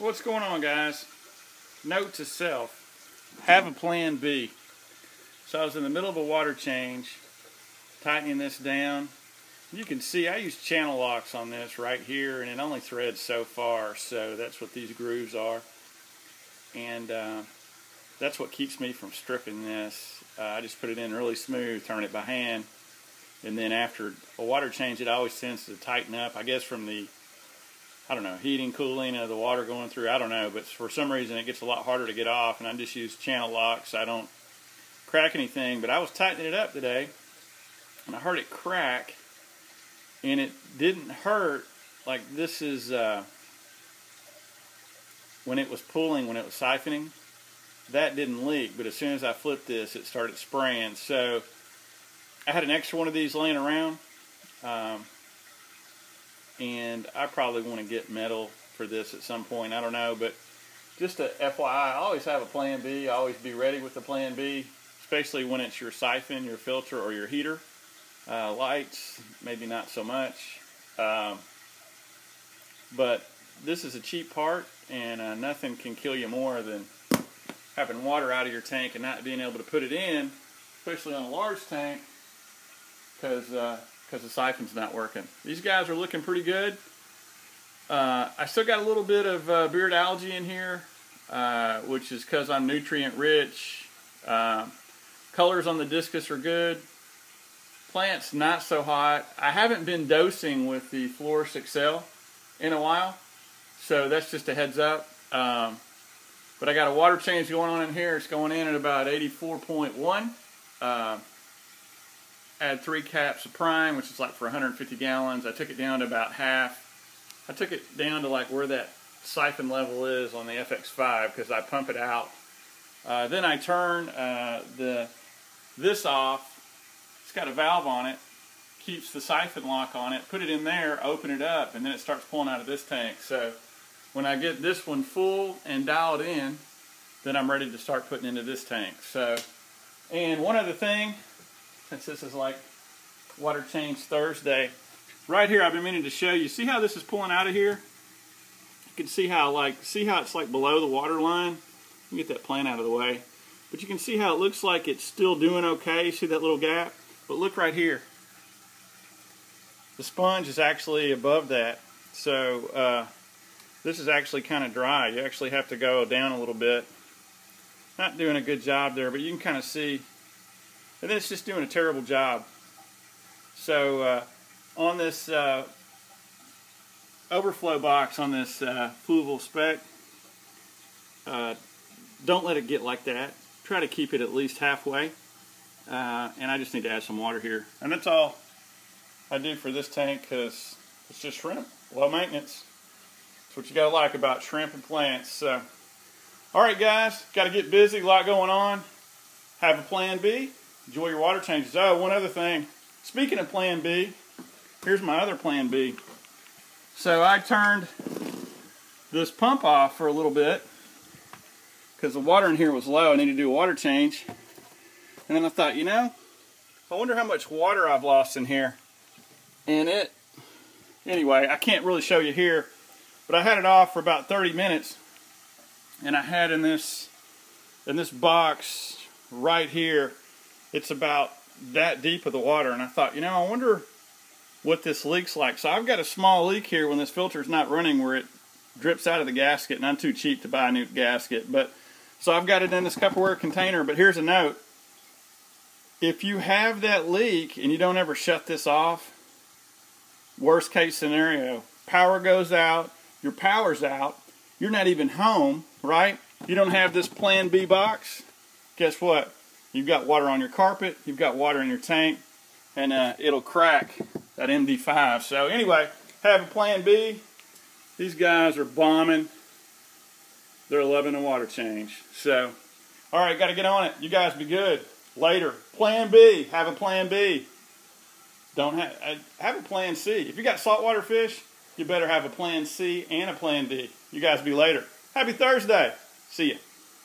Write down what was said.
What's going on, guys? Note to self, have a plan B. So I was in the middle of a water change, tightening this down. You can see I use channel locks on this right here, and it only threads so far, so that's what these grooves are. And that's what keeps me from stripping this. I just put it in really smooth, turn it by hand, and then after a water change it always tends to tighten up, I guess from the, I don't know, heating, cooling of the water going through, I don't know, but for some reason it gets a lot harder to get off, and I just use channel locks. I don't crack anything, but I was tightening it up today, and I heard it crack, and it didn't hurt like this is when it was pulling, when it was siphoning. That didn't leak, but as soon as I flipped this, it started spraying. So I had an extra one of these laying around, and I probably want to get metal for this at some point. I don't know, but just a FYI, I always have a plan B. I always be ready with the plan B, especially when it's your siphon, your filter, or your heater. Lights, maybe not so much. But this is a cheap part, and nothing can kill you more than having water out of your tank and not being able to put it in, especially on a large tank, because the siphon's not working. These guys are looking pretty good. I still got a little bit of beard algae in here, which is because I'm nutrient rich. Colors on the discus are good. Plant's not so hot. I haven't been dosing with the Florist Excel in a while, so that's just a heads up. But I got a water change going on in here. It's going in at about 84.1. Add 3 caps of prime, which is like for 150 gallons. I took it down to about half. I took it down to like where that siphon level is on the FX5 because I pump it out. Then I turn this off. It's got a valve on it, keeps the siphon lock on it, put it in there, open it up, and then it starts pulling out of this tank. So when I get this one full and dialed in, then I'm ready to start putting into this tank. So, and one other thing, since this is like water change Thursday, right here I've been meaning to show you. See how this is pulling out of here? You can see how it's like below the water line. Let me get that plant out of the way. But you can see how it looks like it's still doing okay. See that little gap? But look right here. The sponge is actually above that. So this is actually kind of dry. You actually have to go down a little bit. Not doing a good job there, but you can kind of see. And then it's just doing a terrible job. So on this overflow box on this Fluval Spec, don't let it get like that. Try to keep it at least halfway. And I just need to add some water here. And that's all I do for this tank because it's just shrimp. Low maintenance. That's what you got to like about shrimp and plants. So, alright guys, got to get busy. A lot going on. Have a plan B. Enjoy your water changes. Oh, one other thing. Speaking of plan B, here's my other plan B. So I turned this pump off for a little bit because the water in here was low. I needed to do a water change. And then I thought, you know, I wonder how much water I've lost in here. And anyway, I can't really show you here, but I had it off for about 30 minutes. And I had in this box right here, it's about that deep of the water. And I thought, you know, I wonder what this leak's like. So I've got a small leak here when this filter's not running where it drips out of the gasket. And I'm too cheap to buy a new gasket. So I've got it in this Tupperware container. But here's a note. If you have that leak and you don't ever shut this off, worst case scenario, power goes out, your power's out, you're not even home, right? You don't have this plan B box. Guess what? You've got water on your carpet, you've got water in your tank, and it'll crack that MD5. So anyway, have a plan B. These guys are bombing. They're loving the water change. So, alright, got to get on it. You guys be good. Later. Plan B. Have a plan B. Don't have a plan C. If you got saltwater fish, you better have a plan C and a plan D. You guys be later. Happy Thursday. See ya.